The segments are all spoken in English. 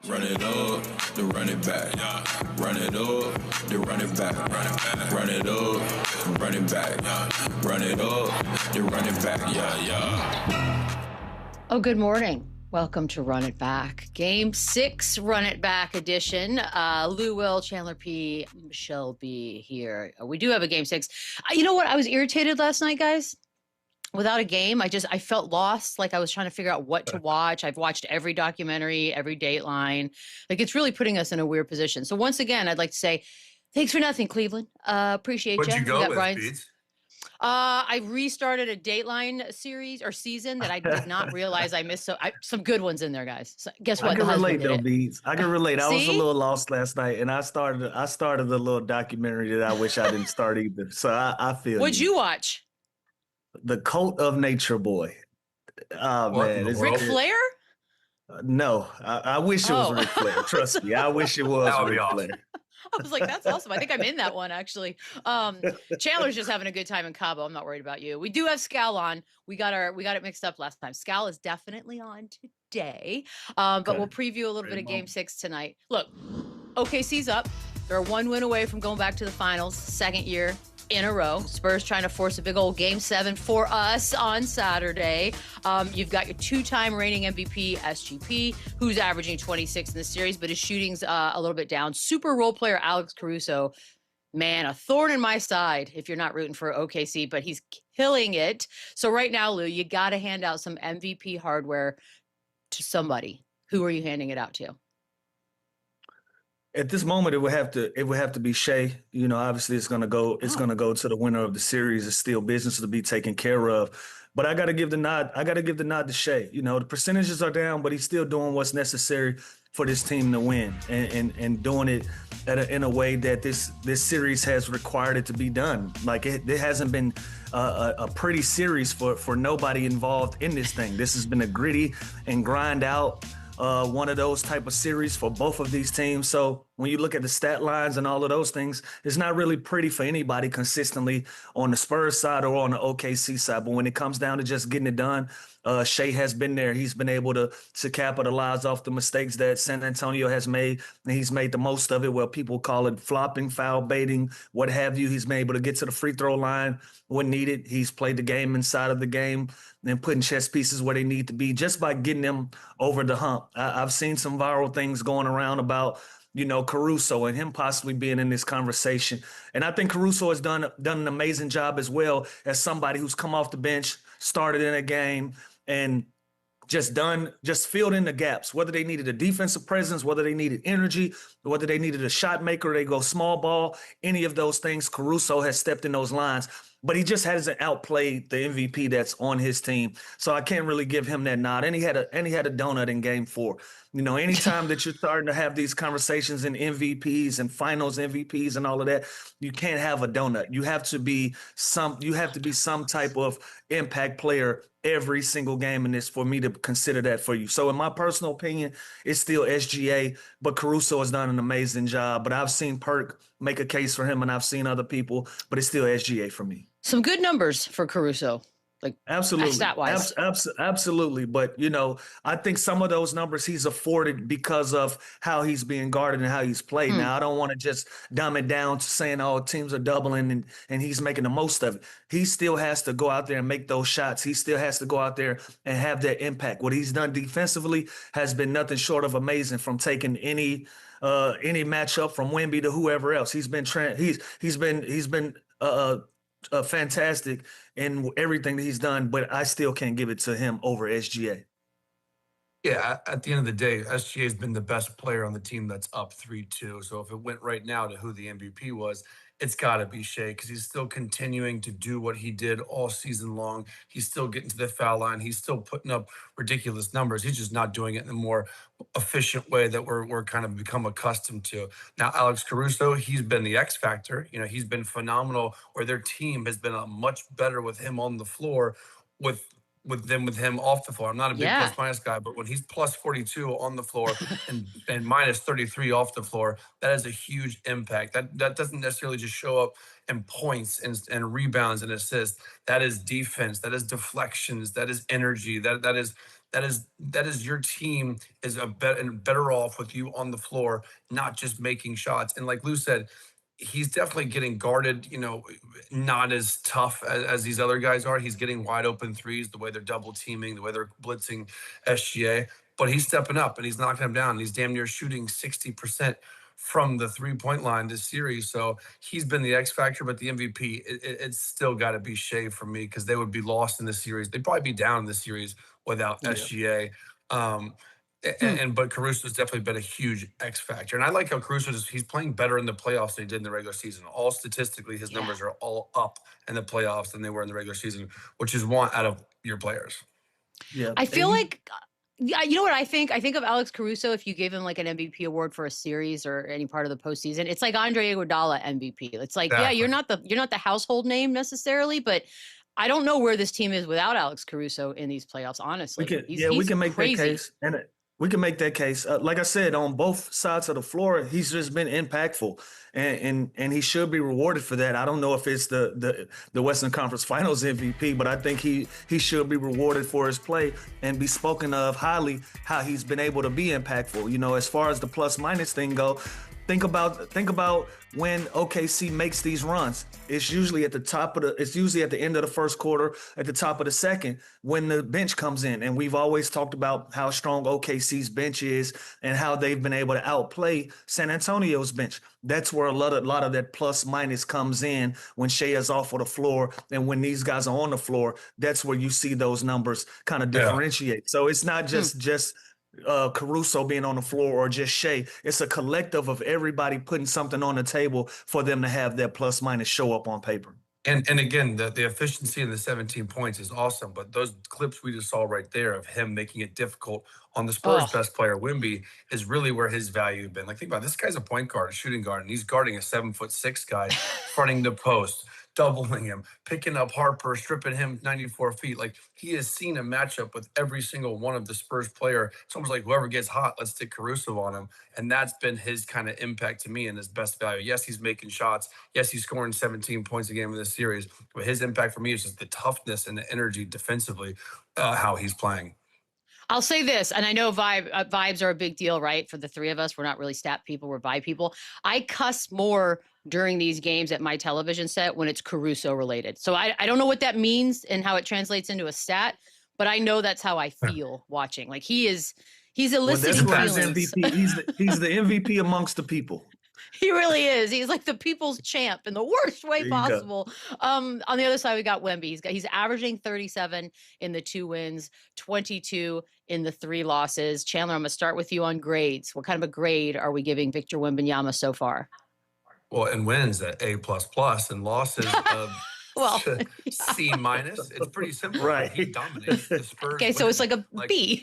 Run it up, then run it back. Run it up, then run it back. Run it up, run it back. Run it up, then run it back. Oh, good morning. Welcome to Run It Back. Game 6 Run It Back edition. Lou Will, Chandler P, Michelle B here. We do have a Game 6. You know what? I was irritated last night, guys. Without a game, I felt lost. Like I was trying to figure out what to watch. I've watched every documentary, every Dateline. Like it's really putting us in a weird position. So once again, I'd like to say thanks for nothing, Cleveland. Appreciate you. What'd you go with, Pete? I restarted a Dateline series or season that I did not realize I missed. Some good ones in there, guys. So guess what? I can relate though, Beats. I can relate. I was a See? little lost last night, and I started a little documentary that I wish I didn't start either. So I feel. What'd you watch? The Cult of Nature Boy. Oh What man, in the it's Ric world? Flair? No, I wish it was Ric Flair. Trust me, I wish it was That would be Ric awesome. Flair. I was like, that's awesome. I think I'm in that one, actually. Chandler's just having a good time in Cabo. I'm not worried about you. We do have Scal on. We got it mixed up last time. Scal is definitely on today. But Okay. we'll preview a little bit Great of Game moment. 6 tonight. Look, OKC's up. They're one win away from going back to the finals, second year in a row. Spurs trying to force a big old Game 7 for us on Saturday. You've got your two-time reigning MVP, SGP, who's averaging 26 in the series, but his shooting's a little bit down. Super role player Alex Caruso, man, a thorn in my side if you're not rooting for OKC, but he's killing it. So right now, Lou, you got to hand out some MVP hardware to somebody. Who are you handing it out to? At this moment, it would have to be Shea. You know, obviously it's gonna go to the winner of the series. It's still business to be taken care of. But I gotta give the nod. To Shea. You know, the percentages are down, but he's still doing what's necessary for this team to win and doing it in a way that this series has required it to be done. Like it hasn't been a pretty series for nobody involved in this thing. This has been a gritty and grind out one of those type of series for both of these teams. So when you look at the stat lines and all of those things, it's not really pretty for anybody consistently on the Spurs side or on the OKC side. But when it comes down to just getting it done, Shea has been there. He's been able to capitalize off the mistakes that San Antonio has made, and he's made the most of it. Well, people call it flopping, foul baiting, what have you. He's been able to get to the free throw line when needed. He's played the game inside of the game and putting chess pieces where they need to be just by getting them over the hump. I've seen some viral things going around about, you know, Caruso and him possibly being in this conversation. And I think Caruso has done an amazing job as well as somebody who's come off the bench, started in a game, and just filled in the gaps, whether they needed a defensive presence, whether they needed energy, whether they needed a shot maker, they go small ball, any of those things, Caruso has stepped in those lines. But he just hasn't outplayed the MVP that's on his team. So I can't really give him that nod. And he had a donut in Game 4. You know, anytime that you're starting to have these conversations in MVPs and finals MVPs and all of that, you can't have a donut. You have to be some type of impact player every single game in this for me to consider that for you. So in my personal opinion, it's still SGA, but Caruso has done an amazing job. But I've seen Perk make a case for him, and I've seen other people, but it's still SGA for me. Some good numbers for Caruso. Like Absolutely. stat-wise. Absolutely. But, you know, I think some of those numbers he's afforded because of how he's being guarded and how he's played. Now, I don't want to just dumb it down to saying, oh, teams are doubling and he's making the most of it. He still has to go out there and make those shots. He still has to go out there and have that impact. What he's done defensively has been nothing short of amazing, from taking any matchup from Wemby to whoever else. He's been fantastic in everything that he's done, but I still can't give it to him over SGA. Yeah, at the end of the day, SGA has been the best player on the team that's up 3-2. So if it went right now to who the MVP was, it's got to be Shea, because he's still continuing to do what he did all season long. He's still getting to the foul line. He's still putting up ridiculous numbers. He's just not doing it in a more efficient way that we're kind of become accustomed to. Now, Alex Caruso, he's been the X factor. You know, he's been phenomenal, where their team has been much better with him on the floor with him off the floor. I'm not a big plus minus guy, but when he's plus 42 on the floor and minus 33 off the floor, that is a huge impact. That doesn't necessarily just show up in points and rebounds and assists. That is defense. That is deflections. That is energy. That that is your team is better off with you on the floor, not just making shots. And like Lou said, he's definitely getting guarded, not as tough as these other guys are. He's getting wide open threes, the way they're double teaming, the way they're blitzing SGA, but he's stepping up and he's knocking them down. He's damn near shooting 60% from the 3-point line this series. So he's been the X factor, but the MVP, it's still got to be Shea for me, because they would be lost in this series. They'd probably be down in this series without SGA. But Caruso's definitely been a huge X factor. And I like how he's playing better in the playoffs than he did in the regular season. All statistically, his numbers are all up in the playoffs than they were in the regular season, which is one out of your players. Yeah. I feel like, you know what I think? I think of Alex Caruso, if you gave him like an MVP award for a series or any part of the postseason, it's like Andre Iguodala MVP. It's like, exactly. You're not the household name necessarily, but I don't know where this team is without Alex Caruso in these playoffs, honestly. We can make that case. And we can make that case. Like I said, on both sides of the floor, he's just been impactful, and he should be rewarded for that. I don't know if it's the Western Conference Finals MVP, but I think he should be rewarded for his play and be spoken of highly, how he's been able to be impactful. As far as the plus minus thing go, think about when OKC makes these runs. It's usually at the end of the first quarter, at the top of the second, when the bench comes in. And we've always talked about how strong OKC's bench is and how they've been able to outplay San Antonio's bench. That's where a lot of that plus minus comes in when Shea is off of the floor, and when these guys are on the floor. That's where you see those numbers kind of differentiate. So it's not just Caruso being on the floor or just Shea. It's a collective of everybody putting something on the table for them to have their plus minus show up on paper. And again, the efficiency in the 17 points is awesome, but those clips we just saw right there of him making it difficult on the Spurs' best player, Wemby, is really where his value has been. Like, think about it, this guy's a point guard, a shooting guard, and he's guarding a 7'6" guy, fronting the post, doubling him, picking up Harper, stripping him 94 feet. Like, he has seen a matchup with every single one of the Spurs player. It's almost like whoever gets hot, let's stick Caruso on him. And that's been his kind of impact to me and his best value. Yes, he's making shots. Yes, he's scoring 17 points a game in this series. But his impact for me is just the toughness and the energy defensively, how he's playing. I'll say this, and I know vibes are a big deal, right? For the three of us, we're not really stat people, we're vibe people. I cuss more during these games at my television set when it's Caruso related. So I don't know what that means and how it translates into a stat, but I know that's how I feel watching. Like, he's eliciting feelings. MVP. He's the MVP amongst the people. He really is. He's like the people's champ in the worst way possible. On the other side, we got Wemby. He's averaging 37 in the 2 wins, 22 in the 3 losses. Chandler, I'm going to start with you on grades. What kind of a grade are we giving Victor Wembanyama so far? Well, in wins at A++, and losses C-. It's pretty simple. Right. He dominates the Spurs. Okay, so it's like a B.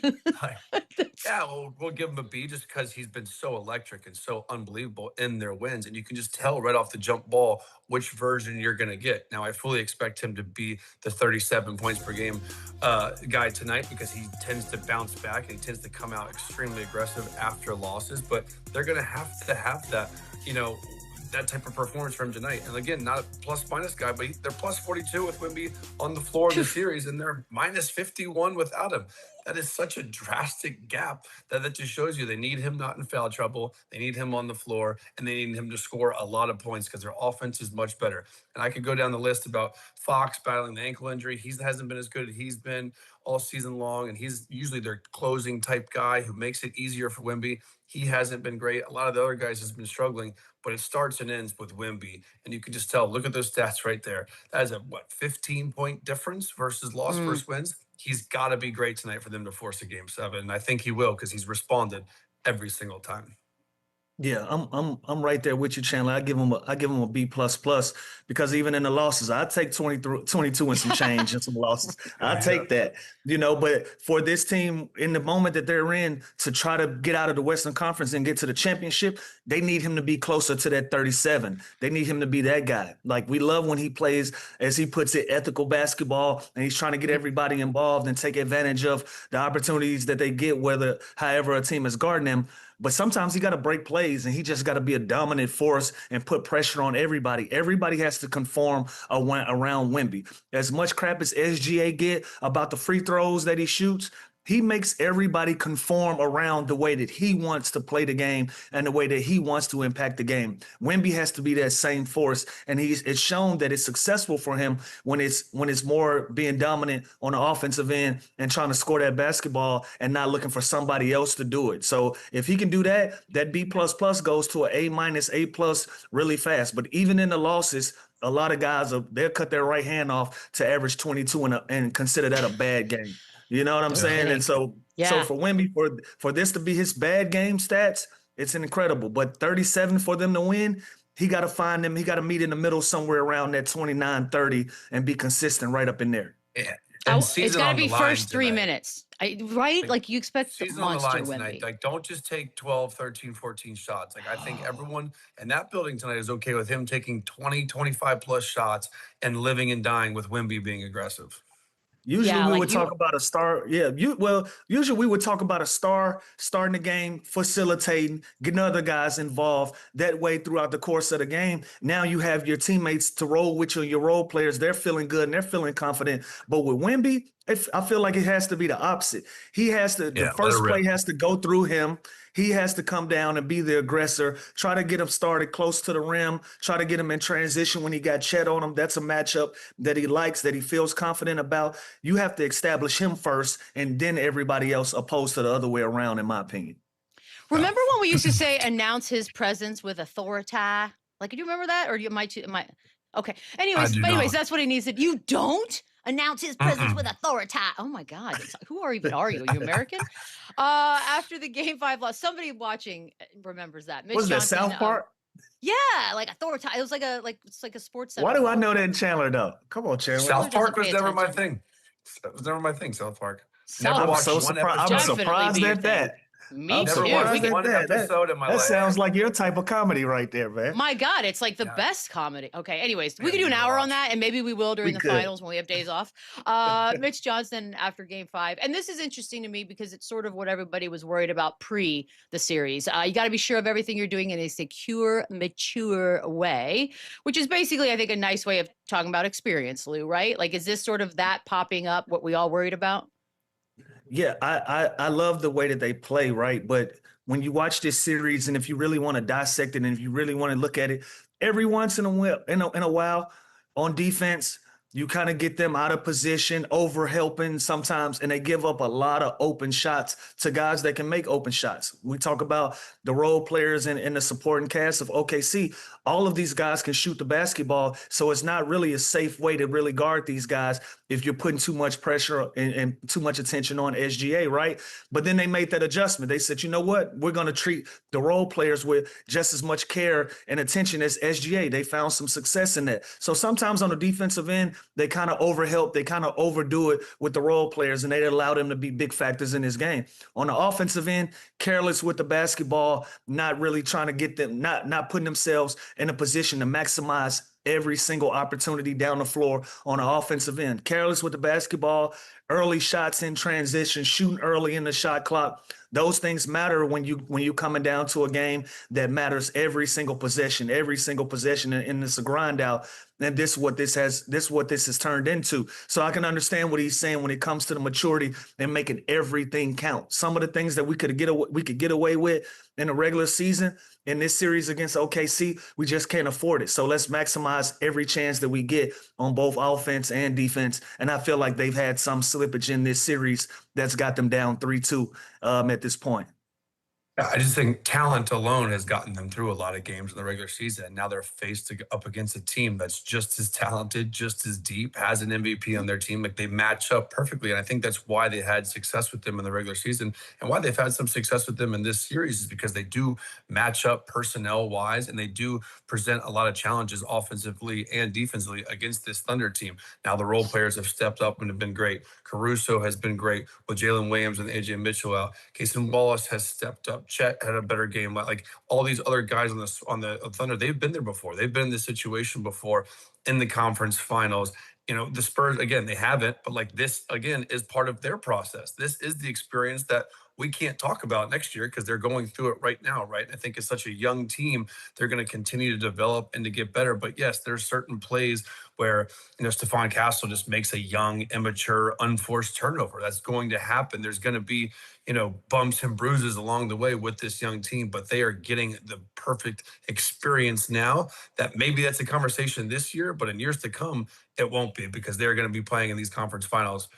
We'll give him a B just because he's been so electric and so unbelievable in their wins. And you can just tell right off the jump ball which version you're going to get. Now, I fully expect him to be the 37 points per game guy tonight, because he tends to bounce back and he tends to come out extremely aggressive after losses. But they're going to have that, that type of performance from tonight. And again, not a plus minus guy, but they're plus 42 with Wemby on the floor in the series, and they're minus 51 without him. That is such a drastic gap that just shows you they need him not in foul trouble. They need him on the floor, and they need him to score a lot of points because their offense is much better. And I could go down the list about Fox battling the ankle injury. He hasn't been as good as he's been all season long, and he's usually their closing type guy who makes it easier for Wemby. He hasn't been great. A lot of the other guys has been struggling, but it starts and ends with Wemby. And you can just tell, look at those stats right there. That is a 15-point difference versus loss versus wins. He's got to be great tonight for them to force a game 7. And I think he will, because he's responded every single time. Yeah, I'm right there with you, Chandler. I give him a B++, because even in the losses, I take 22 and some change and some losses. I take that, but for this team, in the moment that they're in, to try to get out of the Western Conference and get to the championship, they need him to be closer to that 37. They need him to be that guy. Like, we love when he plays, as he puts it, ethical basketball, and he's trying to get everybody involved and take advantage of the opportunities that they get, however a team is guarding them. But sometimes he got to break plays, and he just got to be a dominant force and put pressure on everybody. Everybody has to conform around Wemby. As much crap as SGA get about the free throws that he shoots, He makes everybody conform around the way that he wants to play the game and the way that he wants to impact the game. Wemby has to be that same force, and it's shown that it's successful for him when it's more being dominant on the offensive end and trying to score that basketball and not looking for somebody else to do it. So if he can do that, that B++ goes to an A-, A+ really fast. But even in the losses, a lot of guys they'll cut their right hand off to average 22 and consider that a bad game. You know what I'm saying? And so for Wemby, for this to be his bad game stats, it's incredible. But 37 for them to win, he got to find them. He got to meet in the middle somewhere around that 29-30 and be consistent right up in there. Yeah. It's got to be first 3 minutes, right? Like you expect season monster on the line Wemby. tonight. Like, don't just take 12, 13, 14 shots. Like, I think everyone in that building tonight is okay with him taking 20, 25+ shots and living and dying with Wemby being aggressive. Usually we would talk about a star. Usually we would talk about a star starting the game, facilitating, getting other guys involved that way throughout the course of the game. Now you have your teammates to roll with you, your role players. They're feeling good and they're feeling confident. But with Wemby, I feel like it has to be the opposite. He has to, the first play has to go through him. He has to come down and be the aggressor, try to get him started close to the rim, try to get him in transition when he got Chet on him. That's a matchup that he likes, that he feels confident about. You have to establish him first and then everybody else, opposed to the other way around, in my opinion. Remember when we used to say announce his presence with authority? Like, do you remember that? Or you might? Okay. Anyways, that's what he needs to do. You don't? Announce his presence with authority. Oh my God. Who are you? Are you American? After the Game 5 loss, somebody watching remembers that. Was that South Park? Yeah, like authority. It was it's like a sports center. Why do I know that in Chandler though? Come on, Chandler. South Park was never my thing. It was never my thing, South Park. I'm so surprised. I'm surprised at that. Me never too. watched one episode in my life. That sounds like your type of comedy right there, man. My God, it's like the best comedy. Okay, anyways, we could do an hour on that, and maybe we will during the finals when we have days off. Mitch Johnson after Game 5. And this is interesting to me because it's sort of what everybody was worried about pre the series. You got to be sure of everything you're doing in a secure, mature way, which is basically, I think, a nice way of talking about experience, Lou, right? Like, is this sort of that popping up, what we all worried about? Yeah, I love the way that they play, right? But when you watch this series, and if you really want to dissect it, and if you really want to look at it, every once in a while on defense, you kind of get them out of position, over helping sometimes, and they give up a lot of open shots to guys that can make open shots. We talk about the role players and the supporting cast of OKC. All of these guys can shoot the basketball, so it's not really a safe way to really guard these guys if you're putting too much pressure and too much attention on SGA, right? But then they made that adjustment. They said, you know what? We're going to treat the role players with just as much care and attention as SGA. They found some success in that. So sometimes on the defensive end, they kind of overhelp, they kind of overdo it with the role players, and they allow them to be big factors in this game. On the offensive end, careless with the basketball, not really trying to get them, not putting themselves in a position to maximize every single opportunity down the floor on the offensive end. Careless with the basketball, early shots in transition, shooting early in the shot clock. Those things matter when you coming down to a game that matters every single possession, and it's a grind out. And this is what this has turned into. So I can understand what he's saying when it comes to the maturity and making everything count. Some of the things that we could get away with in a regular season, in this series against OKC, we just can't afford it. So let's maximize every chance that we get on both offense and defense. And I feel like they've had some slippage in this series that's got them down 3-2 at this point. I just think talent alone has gotten them through a lot of games in the regular season. Now they're faced up against a team that's just as talented, just as deep, has an MVP on their team. Like, they match up perfectly. And I think that's why they had success with them in the regular season, and why they've had some success with them in this series is because they do match up personnel-wise, and they do present a lot of challenges offensively and defensively against this Thunder team. Now the role players have stepped up and have been great. Caruso has been great with Jalen Williams and AJ Mitchell out. Casey Wallace has stepped up. Chet had a better game. Like, all these other guys on the Thunder, they've been there before. They've been in this situation before in the conference finals. You know, the Spurs, again, they haven't, but like, this, again, is part of their process. This is the experience that we can't talk about next year because they're going through it right now, right? I think it's such a young team. They're going to continue to develop and to get better. But yes, there's certain plays where, Stephon Castle just makes a young, immature, unforced turnover. That's going to happen. There's going to be, bumps and bruises along the way with this young team, but they are getting the perfect experience now that maybe that's a conversation this year, but in years to come, it won't be because they're going to be playing in these conference finals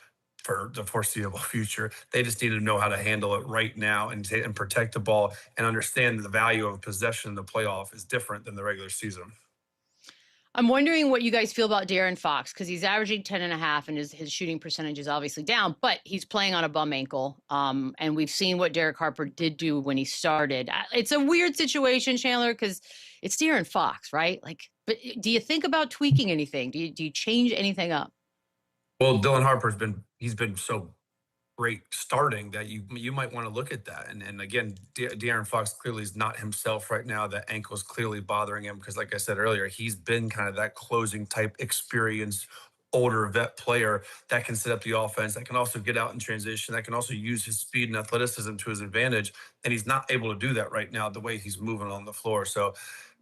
for the foreseeable future. They just need to know how to handle it right now and protect the ball and understand that the value of possession in the playoff is different than the regular season. I'm wondering what you guys feel about De'Aaron Fox, because he's averaging 10.5 and his shooting percentage is obviously down, but he's playing on a bum ankle. And we've seen what Derek Harper did do when he started. It's a weird situation, Chandler, because it's De'Aaron Fox, right? But do you think about tweaking anything? Do you change anything up? Well, Dylan Harper's he's been so great starting that you might want to look at that. And again, De'Aaron Fox clearly is not himself right now. That ankle is clearly bothering him because, like I said earlier, he's been kind of that closing type experienced older vet player that can set up the offense, that can also get out in transition, that can also use his speed and athleticism to his advantage. And he's not able to do that right now the way he's moving on the floor. So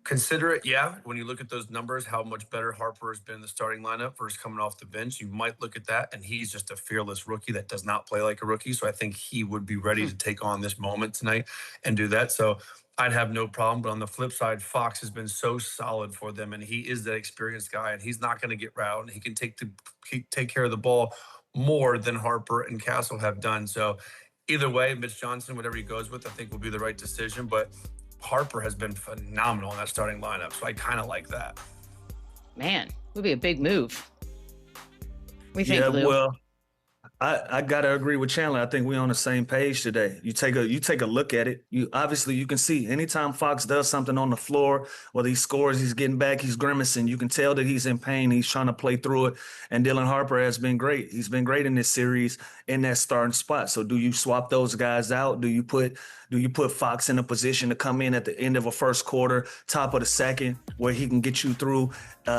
consider it, yeah. When you look at those numbers, how much better Harper has been in the starting lineup versus coming off the bench, you might look at that. And he's just a fearless rookie that does not play like a rookie. So I think he would be ready to take on this moment tonight and do that. So I'd have no problem. But on the flip side, Fox has been so solid for them, and he is that experienced guy, and he's not going to get riled. He can take care of the ball more than Harper and Castle have done. So either way, Mitch Johnson, whatever he goes with, I think will be the right decision. But Harper has been phenomenal in that starting lineup, so I kind of like that. Man, would be a big move. We think, Lou? Well, I gotta agree with Chandler. I think we're on the same page today. You take a look at it. You can see anytime Fox does something on the floor, whether he scores, he's getting back, he's grimacing. You can tell that he's in pain. He's trying to play through it. And Dylan Harper has been great. He's been great in this series in that starting spot. So do you swap those guys out? Do you put Fox in a position to come in at the end of a first quarter, top of the second, where he can get you through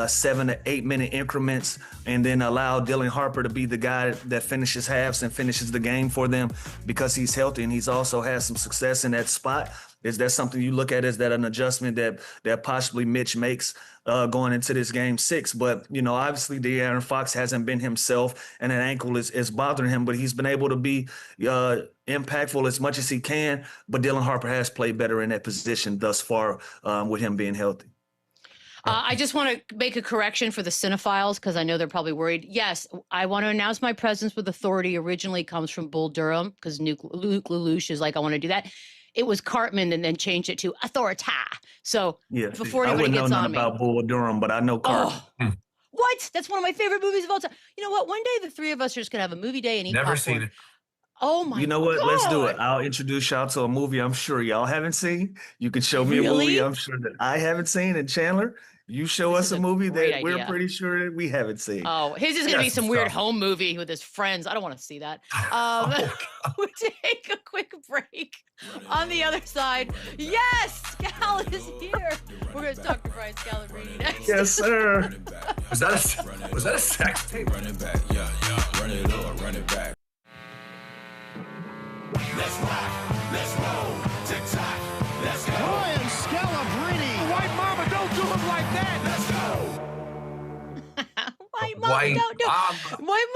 7 to 8 minute increments, and then allow Dylan Harper to be the guy that finishes halves and finishes the game for them because he's healthy and he's also has some success in that spot? Is that something you look at? Is that an adjustment that possibly Mitch makes going into this game 6? But, obviously De'Aaron Fox hasn't been himself, and an ankle is bothering him, but he's been able to be impactful as much as he can. But Dylan Harper has played better in that position thus far with him being healthy. I just want to make a correction for the cinephiles because I know they're probably worried. Yes, I want to announce my presence with authority originally comes from Bull Durham because Luke Lelouch is like, I want to do that. It was Cartman and then changed it to Authorita. So before anybody gets on me. I wouldn't know nothing about Bull Durham, but I know Cartman. Oh, what? That's one of my favorite movies of all time. You know what? One day the three of us are just going to have a movie day and eat popcorn. Seen it. Oh, my God. You know what? Let's do it. I'll introduce y'all to a movie I'm sure y'all haven't seen. You can show me a movie I'm sure that I haven't seen. And Chandler, you show us a movie that we're pretty sure that we haven't seen. Oh, his is going to be some weird home movie with his friends. I don't want to see that. We'll take a quick break. On the other side, yes, Scal is here. We're going to talk to Brian Scalabrine next. Yes, sir. Was that a sex tape? Run it back, yeah. Run it up, run it back. Let's rock, let's roll, tick-tock, let's go. Brian Scalabrine. White mama, don't do him like that. Let's go. White mama, don't do White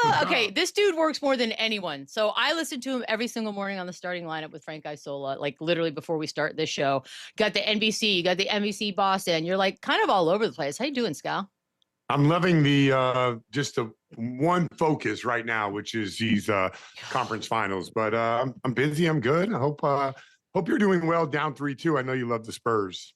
mama. Okay, this dude works more than anyone. So I listen to him every single morning on the starting lineup with Frank Isola, like literally before we start this show. Got the NBC, you got the NBC Boston. You're like kind of all over the place. How you doing, Scal? I'm loving the just the one focus right now, which is these conference finals. But I'm busy. I'm good. I hope you're doing well. Down 3-2. I know you love the Spurs.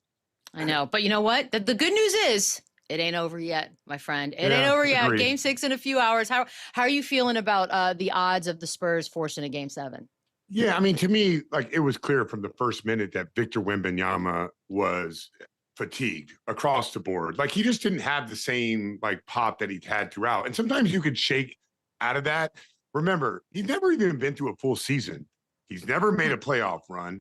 I know, but you know what? The good news is it ain't over yet, my friend. It ain't over yet. Agreed. Game 6 in a few hours. How are you feeling about the odds of the Spurs forcing a Game 7? Yeah, I mean, to me, like it was clear from the first minute that Victor Wembanyama was fatigued across the board. Like he just didn't have the same like pop that he'd had throughout. And sometimes you could shake out of that. Remember, he's never even been through a full season. He's never made a playoff run.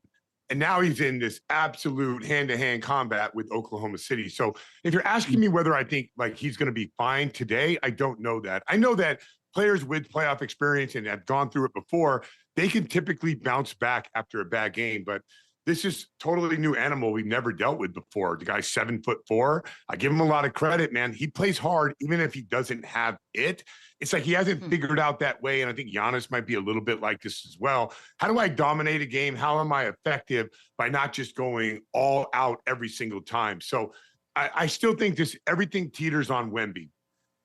And now he's in this absolute hand-to-hand combat with Oklahoma City. So if you're asking me whether I think like he's going to be fine today, I don't know that. I know that players with playoff experience and have gone through it before, they can typically bounce back after a bad game. But this is totally new animal we've never dealt with before. The guy's 7'4". I give him a lot of credit, man. He plays hard, even if he doesn't have it. It's like he hasn't figured out that way. And I think Giannis might be a little bit like this as well. How do I dominate a game? How am I effective by not just going all out every single time? So I still think everything teeters on Wemby.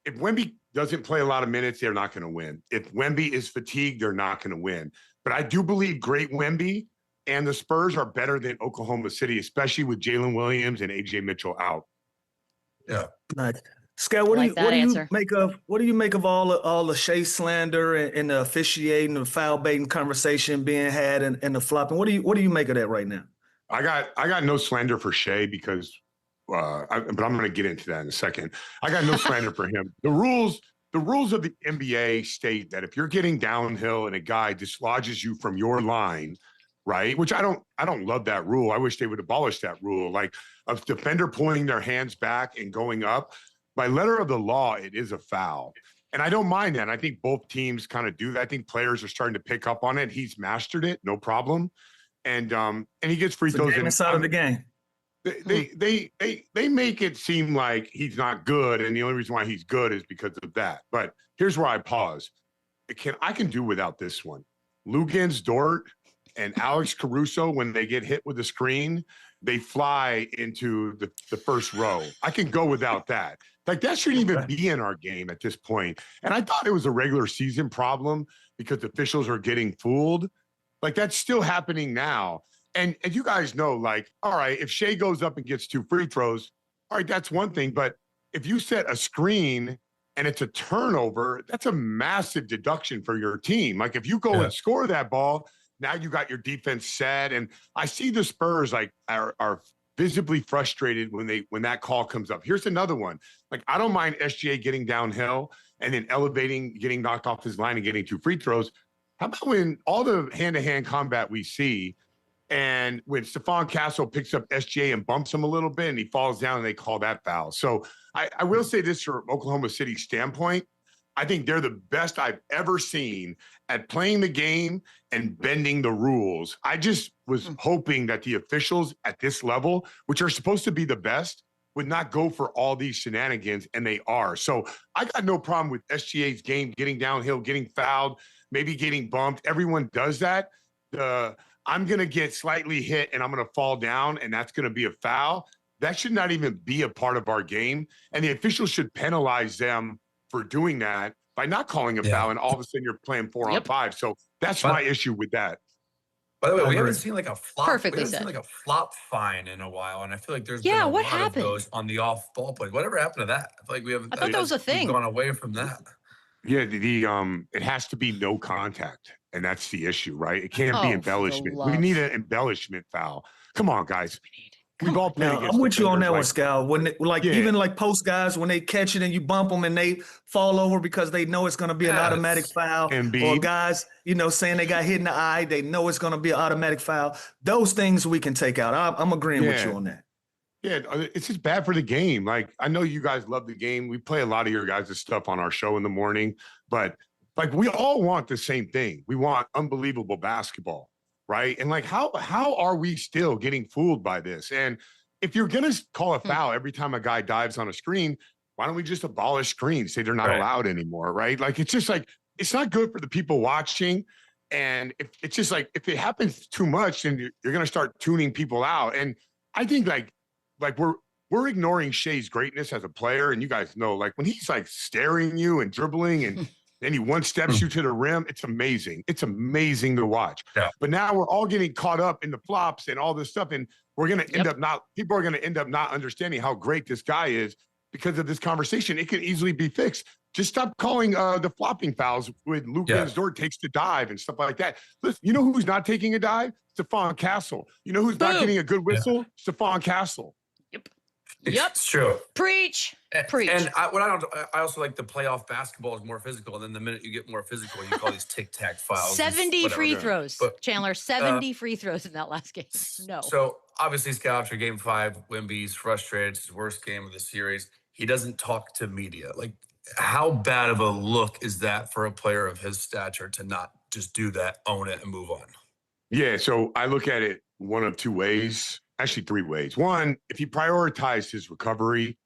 If Wemby doesn't play a lot of minutes, they're not going to win. If Wemby is fatigued, they're not going to win. But I do believe great Wemby and the Spurs are better than Oklahoma City, especially with Jalen Williams and AJ Mitchell out. Yeah. Nice. Scott, what do you make of all the Shea slander and the officiating, the foul baiting conversation being had and the flopping? What do you make of that right now? I got no slander for Shea because but I'm going to get into that in a second. I got no slander for him. The rules of the NBA state that if you're getting downhill and a guy dislodges you from your line, right? Which I don't love that rule. I wish they would abolish that rule. Like a defender pulling their hands back and going up. By letter of the law, it is a foul. And I don't mind that. I think both teams kind of do that. I think players are starting to pick up on it. He's mastered it, no problem. And he gets free throws inside of the game. They make it seem like he's not good, and the only reason why he's good is because of that. But here's where I pause. I can do without this one. Lugens Dort and Alex Caruso, when they get hit with the screen, they fly into the first row. I can go without that. Like, that shouldn't even be in our game at this point. And I thought it was a regular season problem because officials are getting fooled. Like, that's still happening now. And you guys know, like, all right, if Shea goes up and gets 2 free throws, all right, that's one thing. But if you set a screen and it's a turnover, that's a massive deduction for your team. Like, if you go and score that ball, now you got your defense set. And I see the Spurs like are visibly frustrated when that call comes up. Here's another one. Like, I don't mind SGA getting downhill and then elevating, getting knocked off his line and getting 2 free throws. How about when all the hand-to-hand combat we see, and when Stephon Castle picks up SGA and bumps him a little bit and he falls down and they call that foul. So I will say this from Oklahoma City's standpoint. I think they're the best I've ever seen at playing the game and bending the rules. I just was hoping that the officials at this level, which are supposed to be the best, would not go for all these shenanigans, and they are. So I got no problem with SGA's game getting downhill, getting fouled, maybe getting bumped. Everyone does that. I'm going to get slightly hit and I'm going to fall down and that's going to be a foul. That should not even be a part of our game. And the officials should penalize them for doing that by not calling a foul. And all of a sudden you're playing 4-on-5. So that's my issue with that. By the way, we haven't seen like a flop. Perfectly said. Seen like a flop fine in a while, and I feel like there's been what lot happened? of those on the off-ball play. Whatever happened to that? I feel like we haven't. I thought that was a thing. We've gone away from that. Yeah, it has to be no contact, and that's the issue, right? It can't be embellishment. We need an embellishment foul. Come on, guys. We've all played against. I'm with you on that one, Scal. When even like post guys, when they catch it and you bump them and they fall over because they know it's going to be an automatic foul, or guys, saying they got hit in the eye, they know it's going to be an automatic foul. Those things we can take out. I'm agreeing with you on that. Yeah, it's just bad for the game. Like, I know you guys love the game. We play a lot of your guys' stuff on our show in the morning, but like, we all want the same thing. We want unbelievable basketball, right? And like, how are we still getting fooled by this? And if you're going to call a foul every time a guy dives on a screen, why don't we just abolish screens, say they're not allowed anymore, right? Like, it's just like, it's not good for the people watching. And it's just like, if it happens too much, then you're going to start tuning people out. And I think like we're ignoring Shea's greatness as a player. And you guys know, like, when he's like staring you and dribbling and then he one steps you to the rim, it's amazing. It's amazing to watch. Yeah. But now we're all getting caught up in the flops and all this stuff. And we're going to end up people are going to end up not understanding how great this guy is because of this conversation. It could easily be fixed. Just stop calling the flopping fouls when Luka Dort takes the dive and stuff like that. Listen, you know who's not taking a dive? Stephon Castle. You know who's not getting a good whistle? Stephon Castle. It's true. Preach. And I also like the playoff basketball is more physical. And then the minute you get more physical, you call these tic-tac fouls. 70 free throws, Chandler. 70 free throws in that last game. No. So obviously, Scott, after game 5, Wemby's frustrated. It's his worst game of the series. He doesn't talk to media. Like, How bad of a look is that for a player of his stature to not just do that, own it, and move on? Yeah, so I look at it one of two ways, actually three ways. One, if he prioritized his recovery,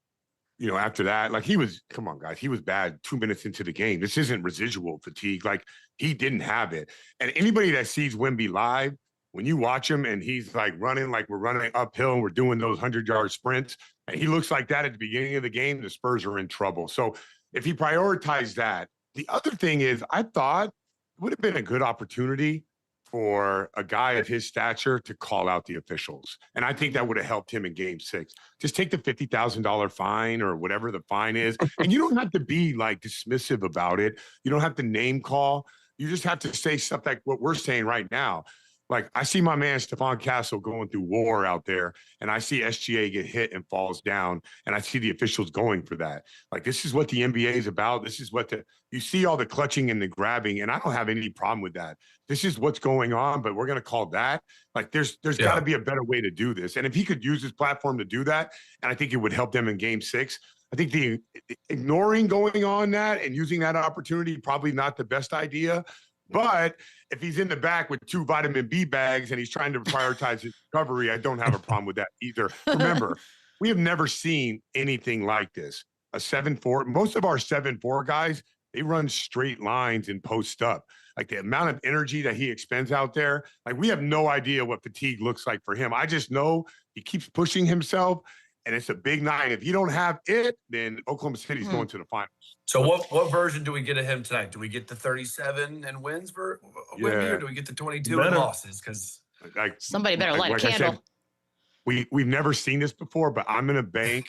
after that, like come on, guys, he was bad 2 minutes into the game. This isn't residual fatigue. Like he didn't have it. And anybody that sees Wemby live, when you watch him and he's like running, like we're running uphill and we're doing those 100-yard sprints, and he looks like that at the beginning of the game, the Spurs are in trouble. So if he prioritized that, the other thing is I thought it would have been a good opportunity for a guy of his stature to call out the officials. And I think that would have helped him in game 6. Just take the $50,000 fine or whatever the fine is. And you don't have to be like dismissive about it. You don't have to name call. You just have to say stuff like what we're saying right now. Like I see my man Stephon Castle going through war out there, and I see SGA get hit and falls down, and I see the officials going for that. Like this is what the NBA is about. This is what you see all the clutching and the grabbing, and I don't have any problem with that. This is what's going on, but we're going to call that. Like there's got to be a better way to do this. And if he could use his platform to do that, and I think it would help them in game 6. I think the ignoring going on that and using that opportunity, probably not the best idea. But if he's in the back with 2 vitamin B bags and he's trying to prioritize his recovery, I don't have a problem with that either. Remember, we have never seen anything like this. A 7'4", most of our 7'4" guys, they run straight lines and post up. Like the amount of energy that he expends out there, like we have no idea what fatigue looks like for him. I just know he keeps pushing himself, and it's a big night. If you don't have it, then Oklahoma City's going to the finals. So what version do we get of him tonight? Do we get the 37 and wins for Wemby, or do we get the 22 and losses? Because somebody better light a candle. Said, we've never seen this before, but I'm in a bank.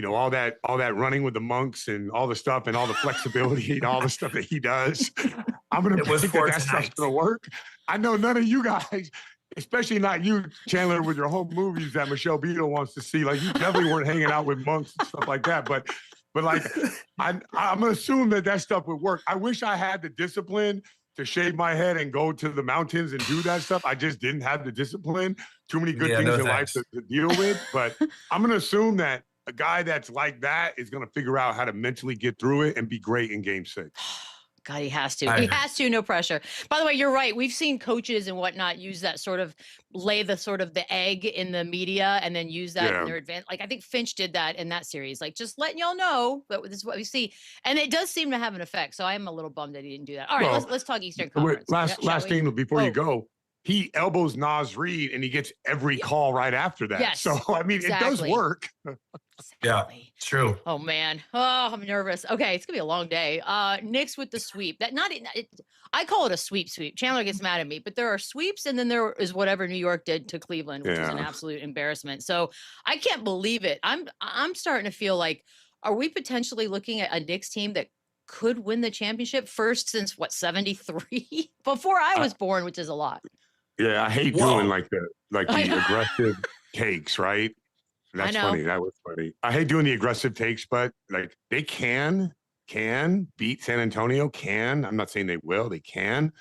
All that running with the monks and all the stuff and all the flexibility and all the stuff that he does. I'm gonna think that stuff's gonna work. I know none of you guys, especially not you, Chandler, with your home movies that Michelle Beadle wants to see. Like you definitely weren't hanging out with monks and stuff like that. But like I'm gonna assume that stuff would work. I wish I had the discipline to shave my head and go to the mountains and do that stuff. I just didn't have the discipline. Too many good things in life to deal with. But I'm gonna assume that a guy that's like that is gonna figure out how to mentally get through it and be great in game 6. God, he has to. He has to. No pressure. By the way, you're right. We've seen coaches and whatnot use that lay the egg in the media and then use that in their advantage. Like I think Finch did that in that series. Like just letting y'all know that this is what we see, and it does seem to have an effect. So I am a little bummed that he didn't do that. All right, let's talk Eastern Conference. Last thing before you go. He elbows Naz Reid and he gets every call right after that. Yes, so, I mean, it does work. Yeah, true. Oh, man. Oh, I'm nervous. Okay, it's going to be a long day. Knicks with the sweep. I call it a sweep. Chandler gets mad at me, but there are sweeps and then there is whatever New York did to Cleveland, which is an absolute embarrassment. So I can't believe it. I'm starting to feel like, are we potentially looking at a Knicks team that could win the championship first since, 73? Before I was born, which is a lot. Yeah, I hate doing like the aggressive takes, right? That's funny. That was funny. I hate doing the aggressive takes, but like they can beat San Antonio. I'm not saying they will. They can.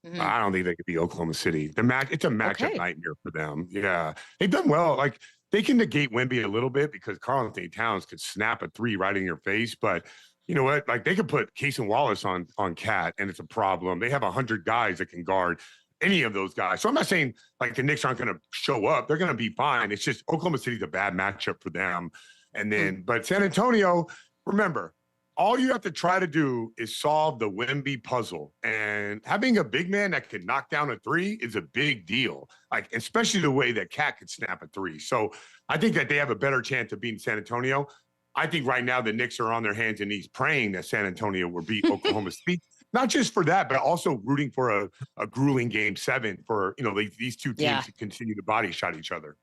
Mm-hmm. I don't think they could beat Oklahoma City. It's a matchup nightmare for them. Yeah, they've done well. Like they can negate Wemby a little bit because Karl-Anthony Towns could snap a 3 right in your face, but. You know what? Like they could put Case and Wallace on Cat, and it's a problem. They have 100 guys that can guard any of those guys. So I'm not saying like the Knicks aren't going to show up. They're going to be fine. It's just Oklahoma City's a bad matchup for them. And then, but San Antonio, remember, all you have to try to do is solve the Wemby puzzle. And having a big man that can knock down a 3 is a big deal. Like, especially the way that Cat could snap a 3. So I think that they have a better chance of beating San Antonio. I think right now the Knicks are on their hands and knees praying that San Antonio will beat Oklahoma City. Not just for that, but also rooting for a grueling game 7 for, these two teams to continue to body shot each other.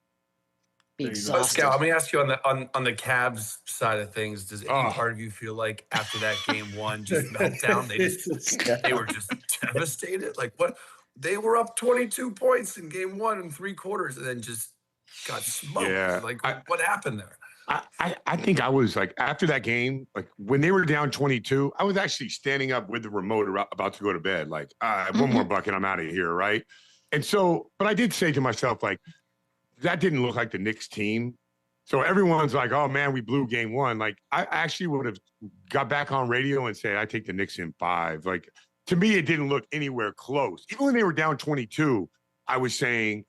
Scout, let me ask you on the Cavs side of things. Does any part of you feel like after that game 1 just meltdown, they were just devastated? Like what? They were up 22 points in game 1 in 3 quarters and then just got smoked. Yeah. Like what happened there? I think I was like, after that game, like when they were down 22, I was actually standing up with the remote about to go to bed. Like, one more bucket, I'm out of here, right? And so, but I did say to myself, like, that didn't look like the Knicks team. So everyone's like, oh, man, we blew game one. Like, I actually would have got back on radio and said, I take the Knicks in 5. Like, to me, it didn't look anywhere close. Even when they were down 22, I was saying,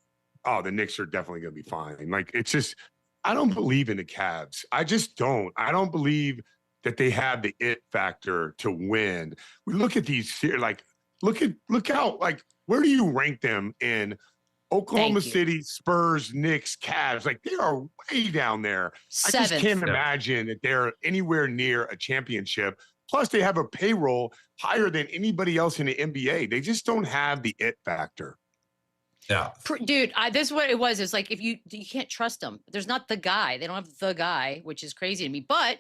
oh, the Knicks are definitely going to be fine. Like, it's just, I don't believe in the Cavs. I just don't. I don't believe that they have the it factor to win. We look at these, like, look out, like, where do you rank them in Oklahoma City, Spurs, Knicks, Cavs? Like, they are way down there. 7th. I just can't imagine that they're anywhere near a championship. Plus, they have a payroll higher than anybody else in the NBA. They just don't have the it factor. Yeah. Dude, this is what it was. It's like, if you can't trust them. There's not the guy. They don't have the guy, which is crazy to me. But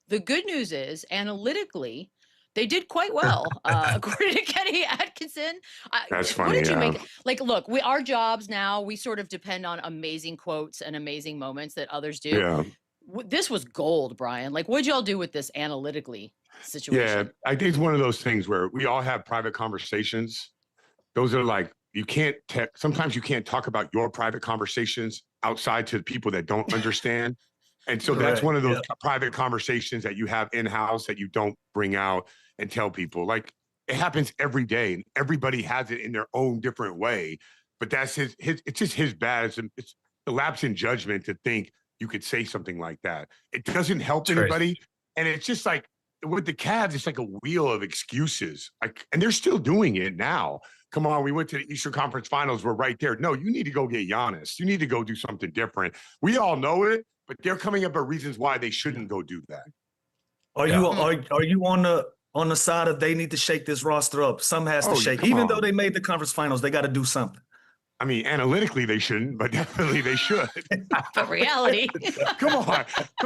the good news is, analytically, they did quite well, according to Kenny Atkinson. That's funny. What did you make? Like, look, our jobs now, we sort of depend on amazing quotes and amazing moments that others do. Yeah. This was gold, Brian. Like, what'd y'all do with this analytically situation? Yeah, I think it's one of those things where we all have private conversations. Those are like, sometimes you can't talk about your private conversations outside to people that don't understand. And so that's one of those private conversations that you have in-house that you don't bring out and tell people. Like, it happens every day, and everybody has it in their own different way. But that's his it's just his bad. It's the lapse in judgment to think you could say something like that. It doesn't help anybody. And it's just like, with the Cavs, it's like a wheel of excuses. Like, and they're still doing it now. Come on, we went to the Eastern Conference Finals. We're right there. No, you need to go get Giannis. You need to go do something different. We all know it, but they're coming up with reasons why they shouldn't go do that. Are you on the side of they need to shake this roster up? Some has to shake. Even though they made the conference finals, they got to do something. I mean, analytically they shouldn't, but definitely they should. But reality. Come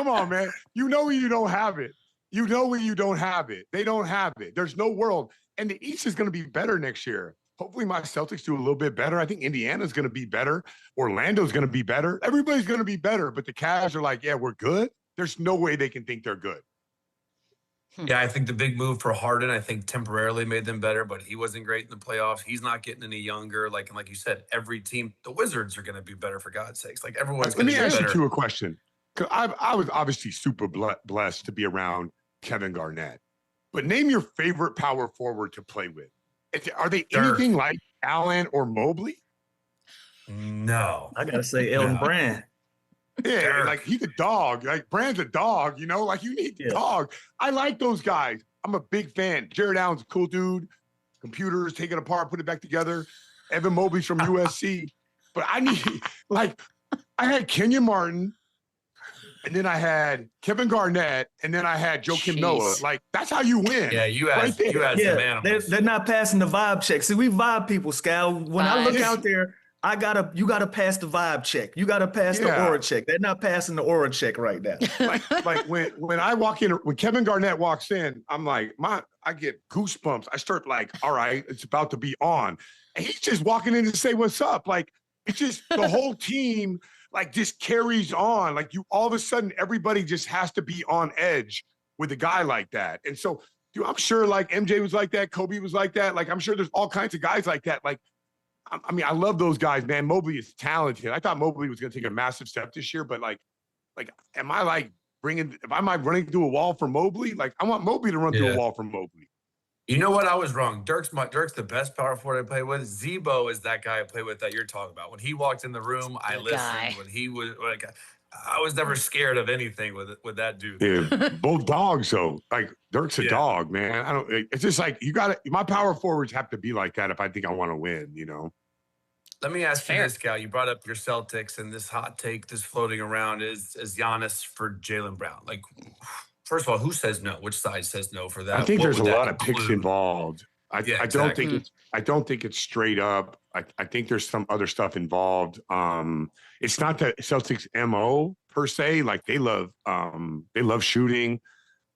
on, man. You know when you don't have it. You know when you don't have it. They don't have it. There's no world. And the East is going to be better next year. Hopefully my Celtics do a little bit better. I think Indiana's going to be better. Orlando's going to be better. Everybody's going to be better. But the Cavs are like, yeah, we're good. There's no way they can think they're good. Yeah, I think the big move for Harden, I think temporarily made them better, but he wasn't great in the playoffs. He's not getting any younger. Like you said, every team, the Wizards are going to be better, for God's sakes. Like, everyone's going to be better. Let me ask you a question. Because I was obviously super blessed to be around Kevin Garnett. But name your favorite power forward to play with. Are they anything like Allen or Mobley? No. I got to say Elton Brand. Yeah, like, he's a dog. Like, Brand's a dog, you know? Like, you need a dog. I like those guys. I'm a big fan. Jared Allen's a cool dude. Computers, take it apart, put it back together. Evan Mobley's from USC. But I need, like, I had Kenyon Martin, and then I had Kevin Garnett, and then I had Joakim Noah. Like, that's how you win. Yeah, you had some animals. They're not passing the vibe check. See, we vibe people, Scal. When I look out there, you gotta pass the vibe check. You gotta pass the aura check. They're not passing the aura check right now. like when I walk in, when Kevin Garnett walks in, I'm like, I get goosebumps. I start like, all right, it's about to be on. And he's just walking in to say what's up. Like, it's just the whole team like just carries on. Like, all of a sudden everybody just has to be on edge with a guy like that. And so, dude, I'm sure like MJ was like that, Kobe was like that. Like, I'm sure there's all kinds of guys like that. Like, I mean, I love those guys, man. Mobley is talented. I thought Mobley was going to take a massive step this year, but like, am I like running through a wall for Mobley? Like, I want Mobley to run through a wall for Mobley. You know what? I was wrong. Dirk's the best power forward I play with. Zebo is that guy I play with that you're talking about. When he walked in the room, I listened. When he was like, I was never scared of anything with that dude. Yeah, both dogs though. Like, Dirk's a dog, man. It's just like, my power forwards have to be like that if I think I want to win, you know? Let me ask you this, Cal. You brought up your Celtics, and this hot take that's floating around is Giannis for Jalen Brown. Like, first of all, who says no? Which side says no for that? I think there's a lot of picks involved. I don't think it's straight up. I think there's some other stuff involved. It's not the Celtics MO per se. Like, they love shooting.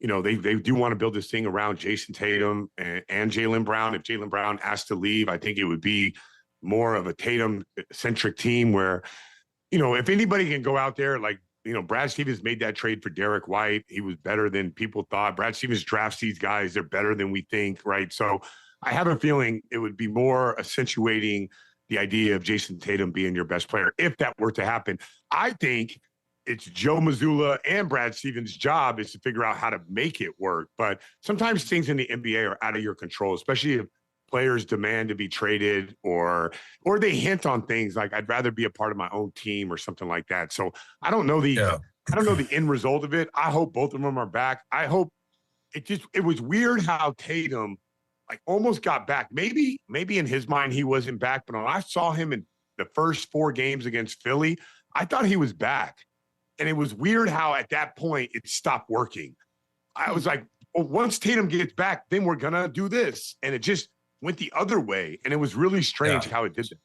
You know, they do want to build this thing around Jason Tatum and Jalen Brown. If Jalen Brown asked to leave, I think it would be more of a Tatum-centric team where, you know, if anybody can go out there, like, you know, Brad Stevens made that trade for Derek White. He was better than people thought. Brad Stevens drafts these guys. They're better than we think, right? So I have a feeling it would be more accentuating the idea of Jason Tatum being your best player if that were to happen. I think it's Joe Mazzulla and Brad Stevens' job is to figure out how to make it work. But sometimes things in the NBA are out of your control, especially if players demand to be traded or they hint on things like I'd rather be a part of my own team or something like that. So I don't know the end result of it. I hope both of them are back. I hope it was weird how Tatum like almost got back. Maybe in his mind he wasn't back, but when I saw him in the first 4 games against Philly, I thought he was back. And it was weird how at that point it stopped working. I was like, well, once Tatum gets back, then we're gonna do this. And it just went the other way. And it was really strange how it did it.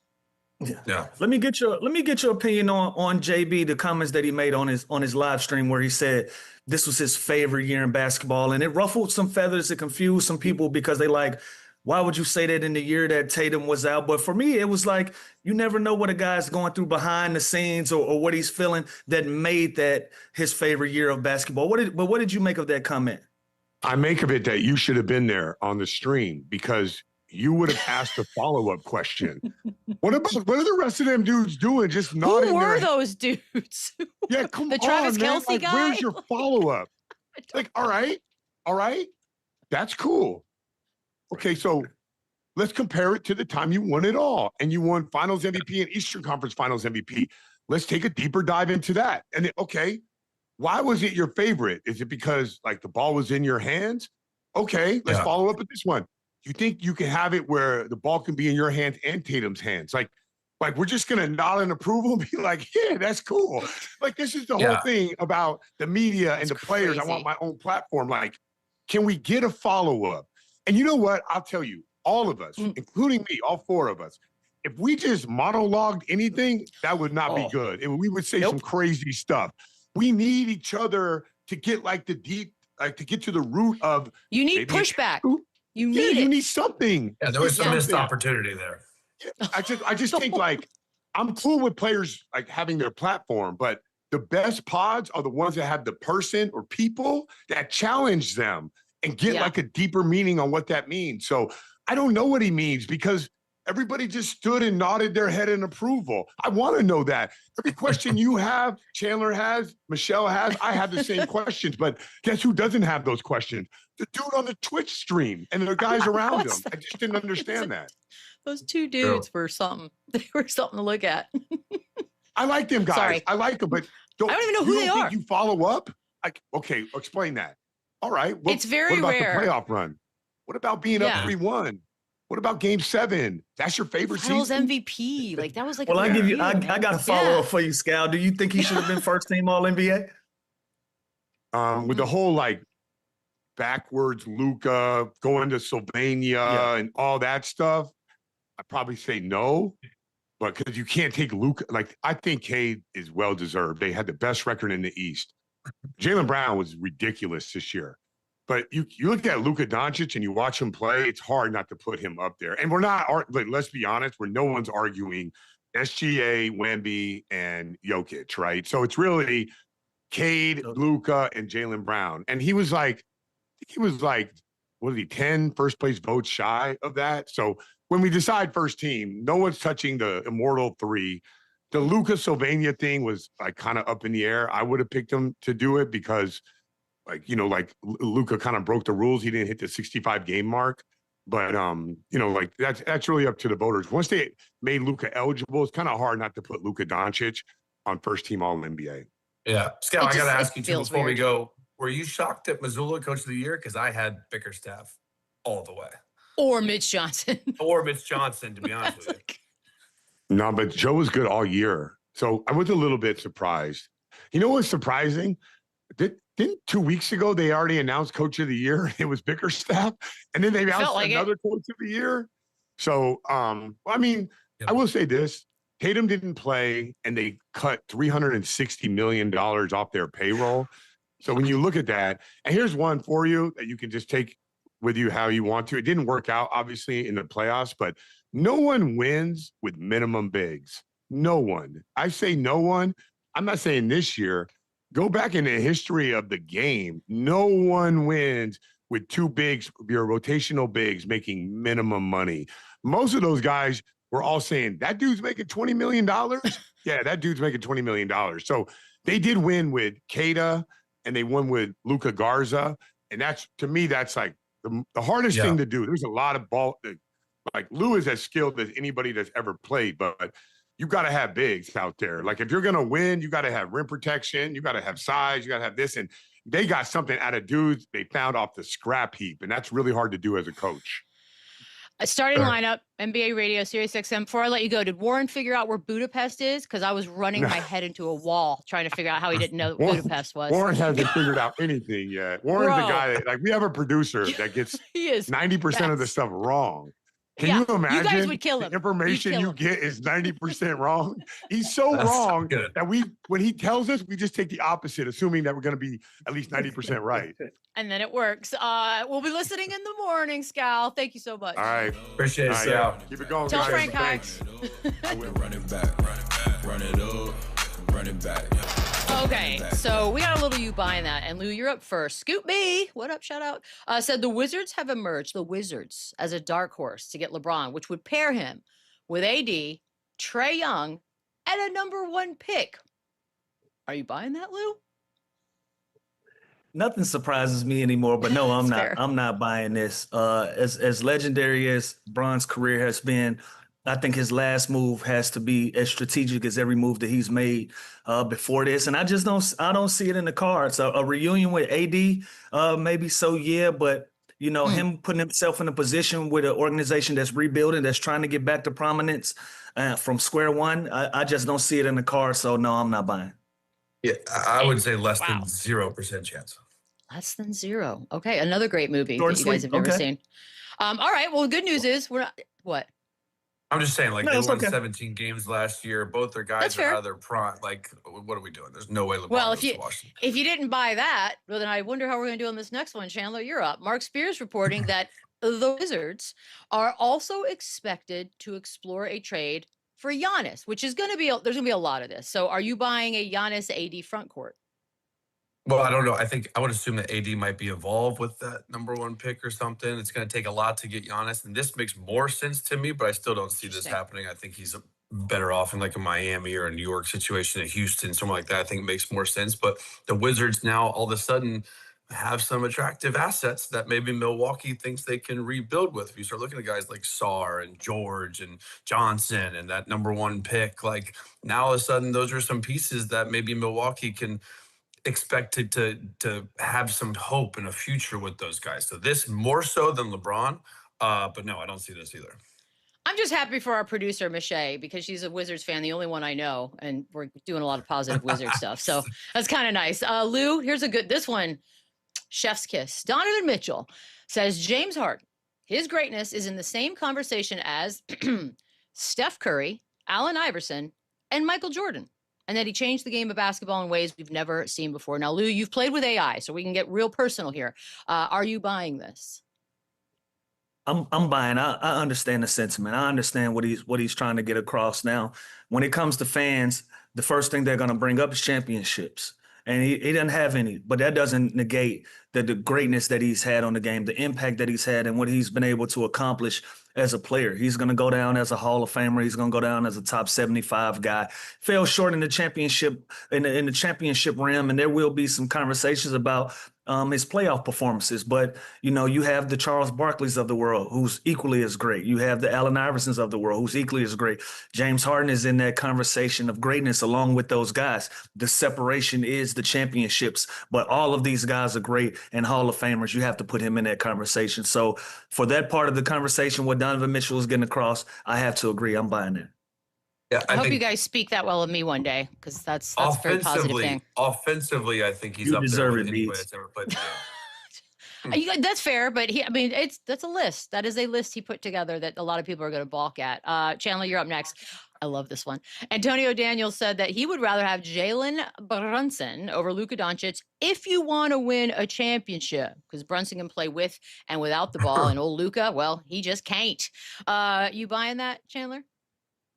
Yeah. Let me get your opinion on JB, the comments that he made on his live stream where he said this was his favorite year in basketball, and it ruffled some feathers. It confused some people because they like, why would you say that in the year that Tatum was out? But for me, it was like you never know what a guy's going through behind the scenes or what he's feeling that made that his favorite year of basketball. What did you make of that comment? I make of it that you should have been there on the stream because you would have asked a follow-up question. What are the rest of them dudes doing? Just nodding. Who were those dudes? Yeah, come on, the Travis man. Kelce like, guy? Where's your follow-up? Like, all right, that's cool. Okay, so let's compare it to the time you won it all, and you won Finals MVP and Eastern Conference Finals MVP. Let's take a deeper dive into that. And okay, why was it your favorite? Is it because like the ball was in your hands? Okay, let's follow up with this one. You think you can have it where the ball can be in your hands and Tatum's hands? Like we're just gonna nod in approval and be like, yeah, that's cool. Like this is the whole thing about the media and the players. I want my own platform. Like, can we get a follow-up? And you know what? I'll tell you, all of us, including me, all 4 of us, if we just monologued anything, that would not be good. And we would say some crazy stuff. We need each other to get like to get to the root of. You need pushback. You need something. Yeah, there was some missed opportunity there. Yeah, I just think like I'm cool with players like having their platform, but the best pods are the ones that have the person or people that challenge them and get like a deeper meaning on what that means. So I don't know what he means because everybody just stood and nodded their head in approval. I want to know that. Every question you have, Chandler has, Michelle has, I have the same questions, but guess who doesn't have those questions? The dude on the Twitch stream and the guys around him. I just didn't understand that. Those 2 dudes were something. They were something to look at. I like them guys. Sorry. I like them, but I don't even know who they are. You follow up? Like, okay, explain that. All right. It's very rare. What about rare. the playoff run? What about being up 3-1? What about Game 7? That's your favorite Finals season? MVP. Like that was like. Well, I got a follow up for you, Scal. Do you think he should have been first team All NBA? With the whole like backwards Luka going to Sylvania and all that stuff, I'd probably say no. But because you can't take Luka, like I think Cade is well deserved. They had the best record in the East. Jalen Brown was ridiculous this year. But you look at Luka Doncic and you watch him play, it's hard not to put him up there. And we're not, but let's be honest, no one's arguing SGA, Wemby, and Jokic, right? So it's really Cade, Luka, and Jalen Brown. And he was like, what is he, 10 first place votes shy of that? So when we decide first team, no one's touching the immortal 3. The Luka Sylvania thing was like kind of up in the air. I would have picked him to do it because Luka kind of broke the rules. He didn't hit the 65 game mark, but that's really up to the voters. Once they made Luka eligible, it's kind of hard not to put Luka Doncic on first team All NBA. Yeah, Scal, I got to ask you too before we go. Were you shocked at Mazzulla Coach of the Year? Because I had Bickerstaff all the way, or Mitch Johnson, to be honest with you. No, but Joe was good all year, so I was a little bit surprised. You know what's surprising? Didn't 2 weeks ago they already announced Coach of the Year? It was Bickerstaff, and then they announced another Coach of the Year. So, I will say this: Tatum didn't play, and they cut $360 million off their payroll. So when you look at that, and here's one for you that you can just take with you how you want to. It didn't work out, obviously, in the playoffs, but no one wins with minimum bigs. No one. I say no one. I'm not saying this year. Go back in the history of the game. No one wins with 2 bigs, your rotational bigs making minimum money. Most of those guys we're all saying, that dude's making $20 million? Yeah, that dude's making $20 million. So they did win with Keita and they won with Luka Garza. And that's, to me, that's like the hardest thing to do. There's a lot of ball. Like Lou is as skilled as anybody that's ever played, but you got to have bigs out there. Like if you're going to win, you got to have rim protection. You got to have size. You got to have this. And they got something out of dudes they found off the scrap heap. And that's really hard to do as a coach. Starting lineup, NBA Radio, Sirius XM. Before I let you go, did Warren figure out where Budapest is? Because I was running my head into a wall trying to figure out how he didn't know what Budapest was. Warren hasn't figured out anything yet. Warren's the guy that, like, we have a producer that gets 90% of the stuff wrong. Can you imagine? You guys would kill him. The information you get is 90% wrong. He's so wrong that when he tells us, we just take the opposite, assuming that we're going to be at least 90% right. And then it works. We'll be listening in the morning, Scal. Thank you so much. All right. Appreciate it, Scal. Keep it going, Tell guys. Frank hi. Run it back, run it up, run it back. Okay, so we got a little you buying that. And Lou, you're up first. Scoop B, what up, shout out, said the Wizards have emerged, the Wizards, as a dark horse to get LeBron, which would pair him with AD, Trae Young, and a #1 pick. Are you buying that, Lou? Nothing surprises me anymore, but no, I'm not. Fair. I'm not buying this. As legendary as Bron's career has been, I think his last move has to be as strategic as every move that he's made before this, and I don't see it in the cards. A reunion with AD, maybe so, yeah, but him putting himself in a position with an organization that's rebuilding, that's trying to get back to prominence from square one, I just don't see it in the cards. So no, I'm not buying. Yeah, I would say less than 0% chance. Less than 0. Okay, another great movie that you guys have never seen. All right, well, the good news is we're not. What? I'm just saying, like, they won 17 games last year. Both their guys are out of their prime. Like, what are we doing? There's no way LeBron goes to Washington. If you didn't buy that, well, then I wonder how we're going to do on this next one. Chandler, you're up. Mark Spears reporting that the Wizards are also expected to explore a trade for Giannis, which is going to be there's going to be a lot of this. So, are you buying a Giannis-AD front court? Well, I don't know. I would assume that AD might be involved with that #1 pick or something. It's going to take a lot to get Giannis, and this makes more sense to me, but I still don't see this happening. I think he's better off in like a Miami or a New York situation, a Houston, somewhere like that. I think it makes more sense. But the Wizards now all of a sudden have some attractive assets that maybe Milwaukee thinks they can rebuild with. If you start looking at guys like Sarr and George and Johnson and that #1 pick, like now all of a sudden those are some pieces that maybe Milwaukee can expected to have some hope in a future with those guys. So this more so than LeBron, but no, I don't see this either. I'm just happy for our producer, Michelle, because she's a Wizards fan, the only one I know, and we're doing a lot of positive Wizard stuff. So that's kind of nice. Lou, here's this one, chef's kiss. Donovan Mitchell says James Harden, his greatness is in the same conversation as Steph Curry, Allen Iverson, and Michael Jordan. And that he changed the game of basketball in ways we've never seen before. Now, Lou, you've played with AI, so we can get real personal here. Are you buying this? I'm buying. I understand the sentiment. I understand what he's trying to get across. Now, when it comes to fans, the first thing they're going to bring up is championships. And he doesn't have any, but that doesn't negate the greatness that he's had on the game, the impact that he's had, and what he's been able to accomplish as a player. He's going to go down as a Hall of Famer. He's going to go down as a top 75 guy. Fell short in the championship in the championship rim, and there will be some conversations about his playoff performances. But you have the Charles Barkleys of the world, who's equally as great. You have the Allen Iversons of the world, who's equally as great. James Harden is in that conversation of greatness along with those guys. The separation is the championships, but all of these guys are great and Hall of Famers. You have to put him in that conversation. So for that part of the conversation, what Donovan Mitchell is getting across, I have to agree. I'm buying it. Yeah, I hope you guys speak that well of me one day, because that's a very positive thing. Offensively, I think he's up there with anybody that's ever played the game. That's fair, but that's a list. That is a list he put together that a lot of people are going to balk at. Chandler, you're up next. I love this one. Antonio Daniels said that he would rather have Jalen Brunson over Luka Doncic if you want to win a championship, because Brunson can play with and without the ball, and old Luka, well, he just can't. You buying that, Chandler?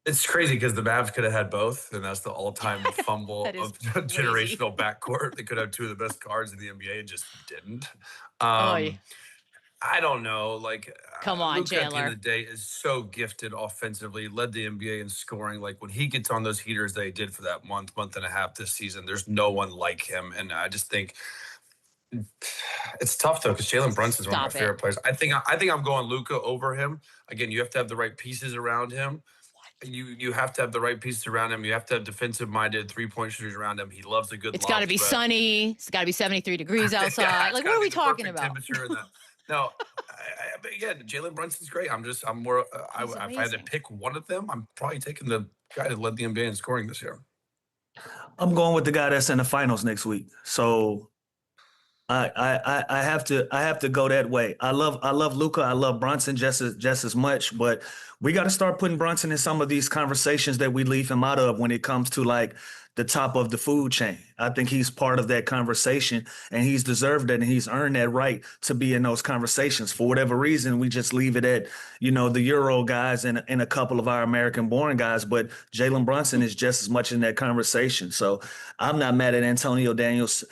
It's crazy because the Mavs could have had both, and that's the all-time fumble of generational backcourt. They could have two of the best guards in the NBA and just didn't. I don't know. Like, Come on, Luka at the end Chandler. of the day is so gifted offensively, led the NBA in scoring. Like, when he gets on those heaters that he did for that month and a half this season, there's no one like him. And I just think it's tough, though, because Jalen Brunson's one of my Stop it. favorite players. I think I'm going Luka over him. Again, you have to have the right pieces around him. You have to have the right pieces around him. You have to have defensive-minded thrpoint shooters around him. He loves a good It's got to be sunny. It's got to be 73 degrees outside. Yeah, like, what are we talking about? Temperature in the, no, but again, Jalen Brunson's great. I'm more. If I had to pick one of them, I'm probably taking the guy that led the NBA in scoring this year. I'm going with the guy that's in the finals next week. So I have to go that way. I love Luka. I love Brunson just as much, but we got to start putting Brunson in some of these conversations that we leave him out of when it comes to like the top of the food chain. I think he's part of that conversation, and he's deserved it, and he's earned that right to be in those conversations. For whatever reason, we just leave it at, the Euro guys and a couple of our American-born guys, but Jalen Brunson is just as much in that conversation. So I'm not mad at Antonio Daniels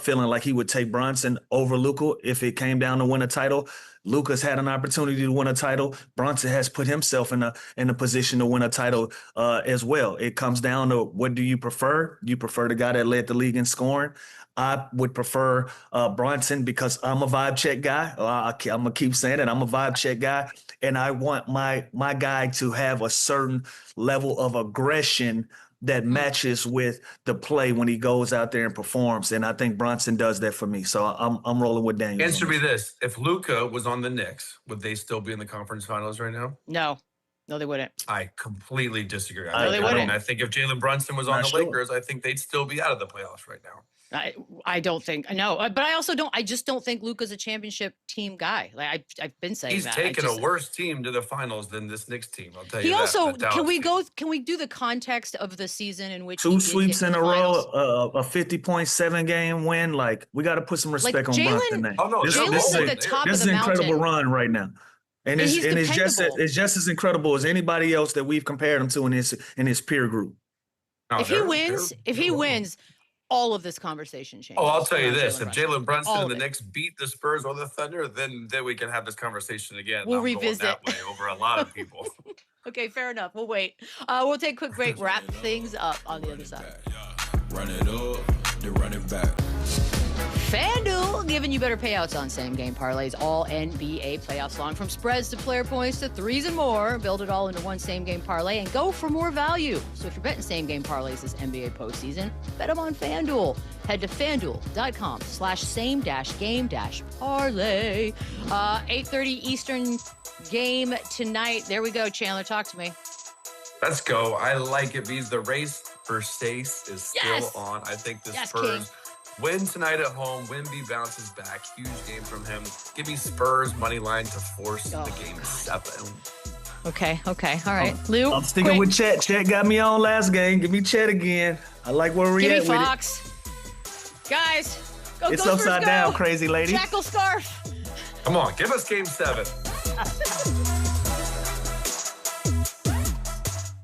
feeling like he would take Brunson over Luka if it came down to win a title. Luka's had an opportunity to win a title. Brunson has put himself in a position to win a title as well. It comes down to, what do you prefer? You prefer the guy that led the league in scoring? I would prefer Brunson because I'm a vibe check guy. I'm going to keep saying it. I'm a vibe check guy, and I want my guy to have a certain level of aggression that matches with the play when he goes out there and performs. And I think Brunson does that for me. So I'm rolling with Daniels. Answer me this. If Luka was on the Knicks, would they still be in the conference finals right now? No, they wouldn't. I completely disagree. They wouldn't. I think if Jalen Brunson was on the Lakers, I think they'd still be out of the playoffs right now. I don't think. No, but I also don't. I just don't think Luka's a championship team guy. Like I've been saying, he's taken a worse team to the finals than this Knicks team. I'll tell you. He also Can we do the context of the season in which two sweeps in a row, a 50.7 game win? Like, we got to put some respect on Brunson name. Oh no, Jalen's at the top this of the is an incredible mountain. run right now. And it's just as incredible as anybody else that we've compared him to in his peer group. No, if he wins, all of this conversation changes. Oh, I'll tell you this: if Jalen Jalen Brunson and the Knicks beat the Spurs or the Thunder, then we can have this conversation again. We'll revisit that way over a lot of people. Okay, fair enough. We'll wait. We'll take a quick break. Wrap things up on the other side. Run it up, then run it back. FanDuel giving you better payouts on same-game parlays all NBA playoffs long. From spreads to player points to threes and more. Build it all into one same-game parlay and go for more value. So if you're betting same-game parlays this NBA postseason, bet them on FanDuel. Head to FanDuel.com/same-game-parlay. 8:30 Eastern game tonight. There we go. Chandler, talk to me. Let's go. I like it because the race for Stace is still on. I think the Spurs win tonight at home. Wemby bounces back. Huge game from him. Give me Spurs money line to force the game 7. Okay. All right. Lou? I'm sticking with Chet. Chet got me on last game. Give me Chet again. I like where we're at with Fox. Guys, go it's Spurs, upside down, crazy lady. Jackal scarf. Come on, give us game 7.